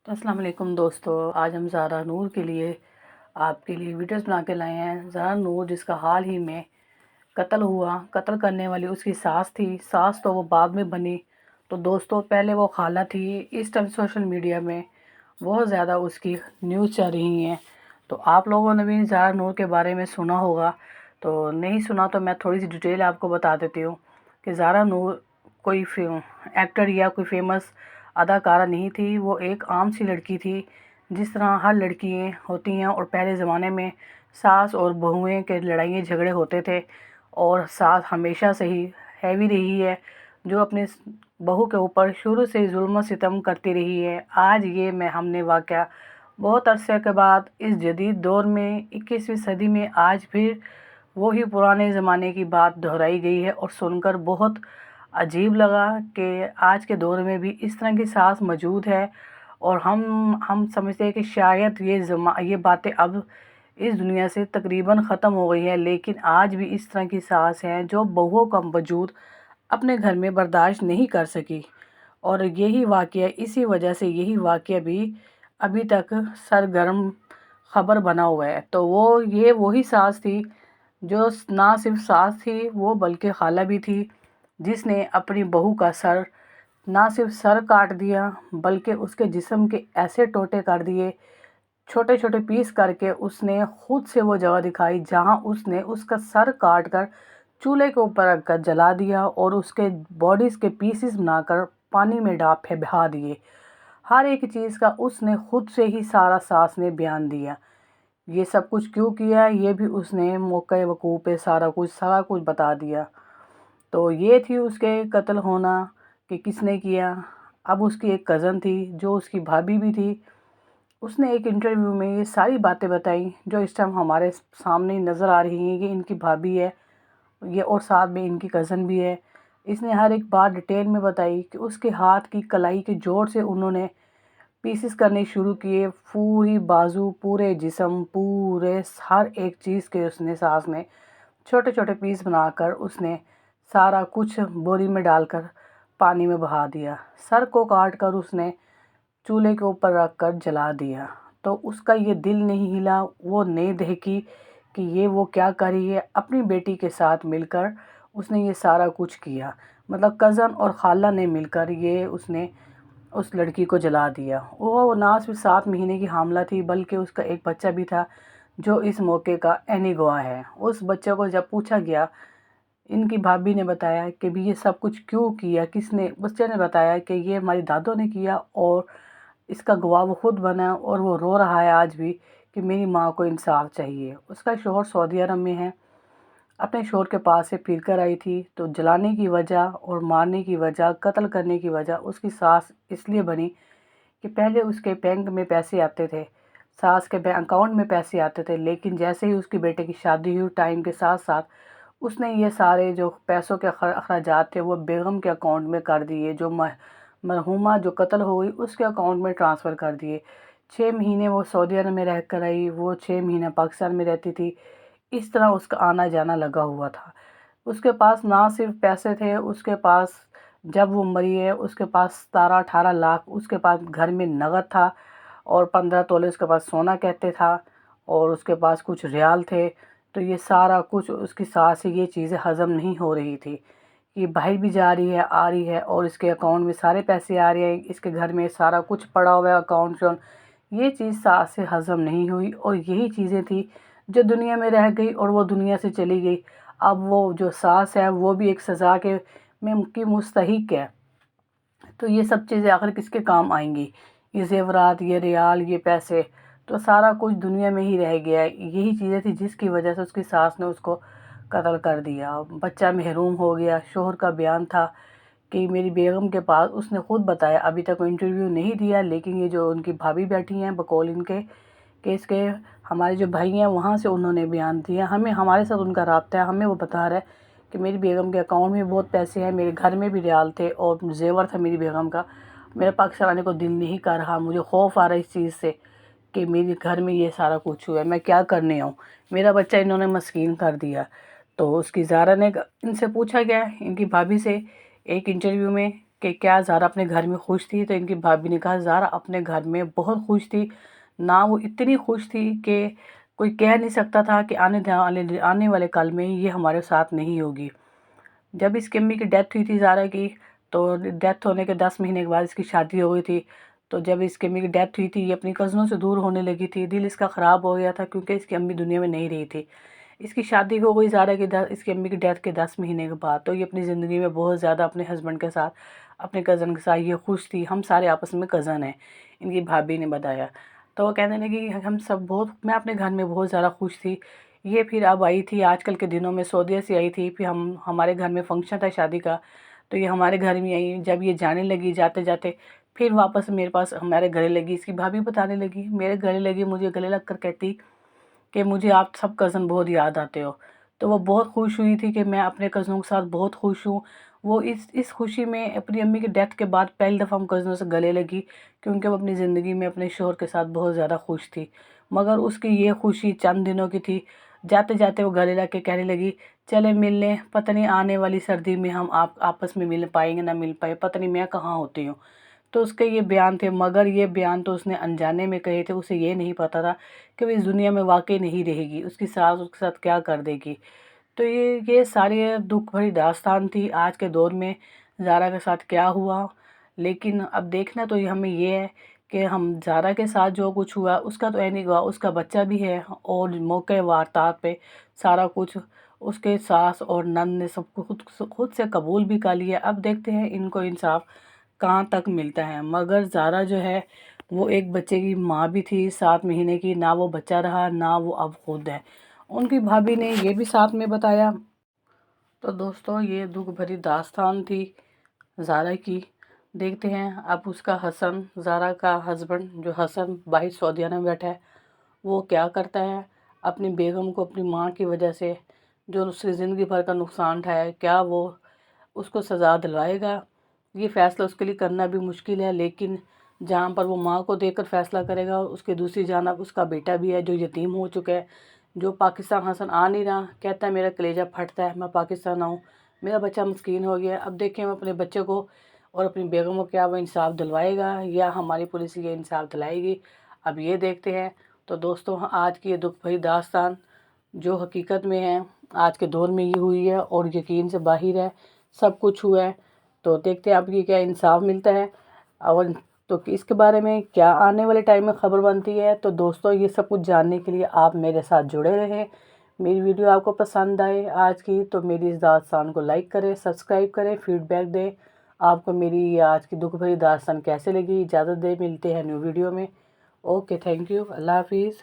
تو السلام علیکم دوستو، آج ہم زارا نور کے لیے آپ کے لیے ویڈیوز بنا کے لائے ہیں۔ زارا نور جس کا حال ہی میں قتل ہوا، قتل کرنے والی اس کی ساس تھی۔ ساس تو وہ بعد میں بنی، تو دوستو پہلے وہ خالہ تھی۔ اس ٹائم سوشل میڈیا میں بہت زیادہ اس کی نیوز چل رہی ہیں، تو آپ لوگوں نے بھی زارا نور کے بارے میں سنا ہوگا، تو نہیں سنا تو میں تھوڑی سی ڈیٹیل آپ کو بتا دیتی ہوں کہ زارا نور کوئی ایکٹر یا کوئی فیمس اداکارہ نہیں تھی۔ وہ ایک عام سی لڑکی تھی، جس طرح ہر لڑکیاں ہوتی ہیں، اور پہلے زمانے میں ساس اور بہویں کے لڑائیاں جھگڑے ہوتے تھے، اور ساس ہمیشہ سے ہی ہیوی رہی ہے، جو اپنے بہو کے اوپر شروع سے ظلم و ستم کرتی رہی ہے۔ آج یہ ہم نے واقعہ بہت عرصے کے بعد اس جدید دور میں 21ویں صدی میں آج پھر وہی پرانے زمانے کی بات دہرائی گئی ہے، اور سن کر بہت عجیب لگا کہ آج کے دور میں بھی اس طرح کی ساس موجود ہے، اور ہم سمجھتے ہیں کہ شاید یہ باتیں اب اس دنیا سے تقریباً ختم ہو گئی ہے، لیکن آج بھی اس طرح کی ساس ہیں جو بہوؤں کا وجود اپنے گھر میں برداشت نہیں کر سکی، اور اسی وجہ سے یہی واقعہ بھی ابھی تک سرگرم خبر بنا ہوا ہے۔ تو یہ وہی ساس تھی جو نہ صرف ساس تھی وہ بلکہ خالہ بھی تھی، جس نے اپنی بہو کا نہ صرف سر کاٹ دیا بلکہ اس کے جسم کے ایسے ٹوٹے کر دیے، چھوٹے چھوٹے پیس کر کے اس نے خود سے وہ جگہ دکھائی جہاں اس نے اس کا سر کاٹ کر چولہے کے اوپر رکھ کر جلا دیا، اور اس کے باڈیز کے پیسز بنا کر پانی میں بہا دیے۔ ہر ایک چیز کا اس نے خود سے ہی سارا ساس نے بیان دیا۔ یہ سب کچھ کیوں کیا، یہ بھی اس نے موقع وقوع پہ سارا کچھ بتا دیا۔ تو یہ تھی اس کے قتل ہونا کہ کس نے کیا۔ اب اس کی ایک کزن تھی جو اس کی بھابھی بھی تھی، اس نے ایک انٹرویو میں یہ ساری باتیں بتائیں جو اس ٹائم ہمارے سامنے نظر آ رہی ہیں۔ یہ ان کی بھابھی ہے، یہ اور ساتھ میں ان کی کزن بھی ہے۔ اس نے ہر ایک بات ڈیٹیل میں بتائی کہ اس کے ہاتھ کی کلائی کے جوڑ سے انہوں نے پیسز کرنے شروع کیے، پوری بازو، پورے جسم، پورے ہر ایک چیز کے اس نے ساس نے چھوٹے چھوٹے پیس بنا کر اس نے سارا کچھ بوری میں ڈال کر پانی میں بہا دیا۔ سر کو کاٹ کر اس نے چولہے کے اوپر رکھ کر جلا دیا۔ تو اس کا یہ دل نہیں ہلا، وہ نہیں دیکھی کہ وہ کیا کر رہی ہے۔ اپنی بیٹی کے ساتھ مل کر اس نے یہ سارا کچھ کیا، مطلب کزن اور خالہ نے مل کر اس نے اس لڑکی کو جلا دیا۔ وہ نہ صرف 7 مہینے کی حاملہ تھی بلکہ اس کا ایک بچہ بھی تھا جو اس موقع کا عینی گواہ ہے۔ اس بچے کو جب پوچھا گیا، ان کی بھابھی نے بتایا کہ بھی یہ سب کچھ کیوں کیا، کس نے، بچے نے بتایا کہ یہ ہماری دادوں نے کیا، اور اس کا گواہ وہ خود بنا، اور وہ رو رہا ہے آج بھی کہ میری ماں کو انصاف چاہیے۔ اس کا شوہر سعودی عرب میں ہے، اپنے شوہر کے پاس سے پھر کر آئی تھی، تو جلانے کی وجہ اور مارنے کی وجہ، قتل کرنے کی وجہ اس کی ساس اس لیے بنی کہ پہلے اس کے بینک میں پیسے آتے تھے، ساس کے اکاؤنٹ میں پیسے آتے تھے، لیکن جیسے ہی اس کی بیٹے کی شادی ہوئی ٹائم کے ساتھ ساتھ اس نے یہ سارے جو پیسوں کے اخراجات تھے وہ بیگم کے اکاؤنٹ میں کر دیے، جو مرحومہ جو قتل ہو گئی اس کے اکاؤنٹ میں ٹرانسفر کر دیے۔ 6 مہینے وہ سعودی عرب میں رہ کر آئی، وہ 6 مہینے پاکستان میں رہتی تھی۔ اس طرح اس کا آنا جانا لگا ہوا تھا۔ اس کے پاس نہ صرف پیسے تھے، اس کے پاس جب وہ مری ہے اس کے پاس 17-18 لاکھ اس کے پاس گھر میں نقد تھا، اور 15 تولے اس کے پاس سونا کہتے تھا، اور اس کے پاس کچھ ریال تھے۔ تو یہ سارا کچھ اس کی ساس سے یہ چیزیں ہضم نہیں ہو رہی تھی کہ باہر بھی جا رہی ہے، آ رہی ہے، اور اس کے اکاؤنٹ میں سارے پیسے آ رہے ہیں، اس کے گھر میں سارا کچھ پڑا ہوا ہے اکاؤنٹ سے۔ یہ چیز ساس سے ہضم نہیں ہوئی، اور یہی چیزیں تھی جو دنیا میں رہ گئی اور وہ دنیا سے چلی گئی۔ اب وہ جو ساس ہے وہ بھی ایک سزا کی مستحق ہے۔ تو یہ سب چیزیں آخر کس کے کام آئیں گی؟ یہ زیورات، یہ ریال، یہ پیسے، تو سارا کچھ دنیا میں ہی رہ گیا ہے۔ یہی چیزیں تھی جس کی وجہ سے اس کی ساس نے اس کو قتل کر دیا۔ بچہ محروم ہو گیا۔ شوہر کا بیان تھا کہ میری بیگم کے پاس، اس نے خود بتایا، ابھی تک وہ انٹرویو نہیں دیا، لیکن یہ جو ان کی بھابھی بیٹھی ہیں بقول ان کے کہ اس کے ہمارے جو بھائی ہیں وہاں سے انہوں نے بیان دیا، ہمارے ساتھ ان کا رابطہ ہے، ہمیں وہ بتا رہا ہے کہ میری بیگم کے اکاؤنٹ میں بہت پیسے ہیں، میرے گھر میں بھی ریال تھے اور زیور تھا میری بیگم کا۔ میرے پاکستان آنے کو دل نہیں کر رہا، مجھے خوف آ رہا ہے اس چیز سے کہ میرے گھر میں یہ سارا کچھ ہوا ہے، میں کیا کرنے آؤں، میرا بچہ انہوں نے مسکین کر دیا۔ تو اس کی زارا نے ان سے پوچھا گیا، ان کی بھابھی سے ایک انٹرویو میں کہ کیا زارا اپنے گھر میں خوش تھی، تو ان کی بھابھی نے کہا زارا اپنے گھر میں بہت خوش تھی، نہ وہ اتنی خوش تھی کہ کوئی کہہ نہیں سکتا تھا کہ آنے والے کل میں یہ ہمارے ساتھ نہیں ہوگی۔ جب اس کی امی کی ڈیتھ ہوئی تھی زارا کی، تو ڈیتھ ہونے کے 10 مہینے کے بعد اس کی شادی ہو گئی تھی۔ تو جب اس کی امی کی ڈیتھ ہوئی تھی، یہ اپنی کزنوں سے دور ہونے لگی تھی، دل اس کا خراب ہو گیا تھا کیونکہ اس کی امی دنیا میں نہیں رہی تھی۔ اس کی شادی ہو گئی زارا کی اس کی امی کی ڈیتھ کے 10 مہینے کے بعد، تو یہ اپنی زندگی میں بہت زیادہ اپنے ہسبینڈ کے ساتھ، اپنے کزن کے ساتھ یہ خوش تھی۔ ہم سارے آپس میں کزن ہیں، ان کی بھابھی نے بتایا۔ تو وہ کہنے لگی میں اپنے گھر میں بہت زیادہ خوش تھی۔ یہ پھر اب آئی تھی آج کل کے دنوں میں، سعودیہ سے آئی تھی، پھر ہمارے گھر میں فنکشن تھا شادی کا، تو یہ ہمارے گھر میں آئی۔ جب یہ جانے لگی جاتے جاتے پھر واپس میرے پاس ہمارے گلے لگی، اس کی بھابھی بتانے لگی، میرے گلے لگی، مجھے گلے لگ کر کہتی کہ مجھے آپ سب کزن بہت یاد آتے ہو۔ تو وہ بہت خوش ہوئی تھی کہ میں اپنے کزنوں کے ساتھ بہت خوش ہوں۔ وہ اس خوشی میں اپنی امی کی ڈیتھ کے بعد پہلی دفعہ ہم کزنوں سے گلے لگی، کیونکہ وہ اپنی زندگی میں اپنے شوہر کے ساتھ بہت زیادہ خوش تھی۔ مگر اس کی یہ خوشی چند دنوں کی تھی۔ جاتے جاتے وہ گلے لگ کے کہنے لگی چلے مل لیں، پتہ نہیں آنے والی سردی میں ہم آپس میں مل پائیں گے نہ مل پائے، پتہ نہیں میں کہاں ہوتی ہوں۔ تو اس کے یہ بیان تھے، مگر یہ بیان تو اس نے انجانے میں کہے تھے، اسے یہ نہیں پتہ تھا کہ وہ اس دنیا میں واقعی نہیں رہے گی، اس کی ساس اس کے ساتھ کیا کر دے گی۔ تو یہ ساری دکھ بھری داستان تھی آج کے دور میں زارا کے ساتھ کیا ہوا۔ لیکن اب دیکھنا تو ہمیں یہ ہے کہ ہم زارا کے ساتھ جو کچھ ہوا اس کا تو نہیں ہوا، اس کا بچہ بھی ہے، اور موقع واردات پہ سارا کچھ اس کے ساس اور نند نے سب کو خود سے قبول بھی کر لیا۔ اب دیکھتے ہیں ان کو انصاف کہاں تک ملتا ہے۔ مگر زارا جو ہے وہ ایک بچے کی ماں بھی تھی 7 مہینے کی، نہ وہ بچہ رہا نہ وہ اب خود ہے۔ ان کی بھابھی نے یہ بھی ساتھ میں بتایا۔ تو دوستو یہ دکھ بھری داستان تھی زارا کی۔ دیکھتے ہیں اب اس کا حسن، زارا کا ہسبینڈ جو حسن باہر سعودیہ میں بیٹھا ہے، وہ کیا کرتا ہے اپنی بیگم کو اپنی ماں کی وجہ سے جو اس کی زندگی بھر کا نقصان اٹھایا، کیا وہ اس کو سزا دلوائے گا؟ یہ فیصلہ اس کے لیے کرنا بھی مشکل ہے، لیکن جہاں پر وہ ماں کو دیکھ کر فیصلہ کرے گا، اس کے دوسری جانب اس کا بیٹا بھی ہے جو یتیم ہو چکا ہے، جو پاکستان حسن آ نہیں رہا، کہتا ہے میرا کلیجہ پھٹتا ہے میں پاکستان آؤں، میرا بچہ مسکین ہو گیا۔ اب دیکھیں اب اپنے بچے کو اور اپنی بیگم کو کیا وہ انصاف دلوائے گا یا ہماری پولیس یہ انصاف دلائے گی، اب یہ دیکھتے ہیں۔ تو دوستو آج کی یہ دکھ بھری داستان جو حقیقت میں ہے، آج کے دور میں یہ ہوئی ہے اور یقین سے باہر ہے، سب کچھ ہوا ہے۔ تو دیکھتے ہیں اب یہ کیا انصاف ملتا ہے، اور تو اس کے بارے میں کیا آنے والے ٹائم میں خبر بنتی ہے۔ تو دوستو یہ سب کچھ جاننے کے لیے آپ میرے ساتھ جڑے رہیں۔ میری ویڈیو آپ کو پسند آئے آج کی تو میری اس داستان کو لائک کریں، سبسکرائب کریں، فیڈ بیک دیں آپ کو میری یہ آج کی دکھ بھری داستان کیسے لگی۔ اجازت دیں، ملتے ہیں نیو ویڈیو میں۔ اوکے، تھینک یو، اللہ حافظ۔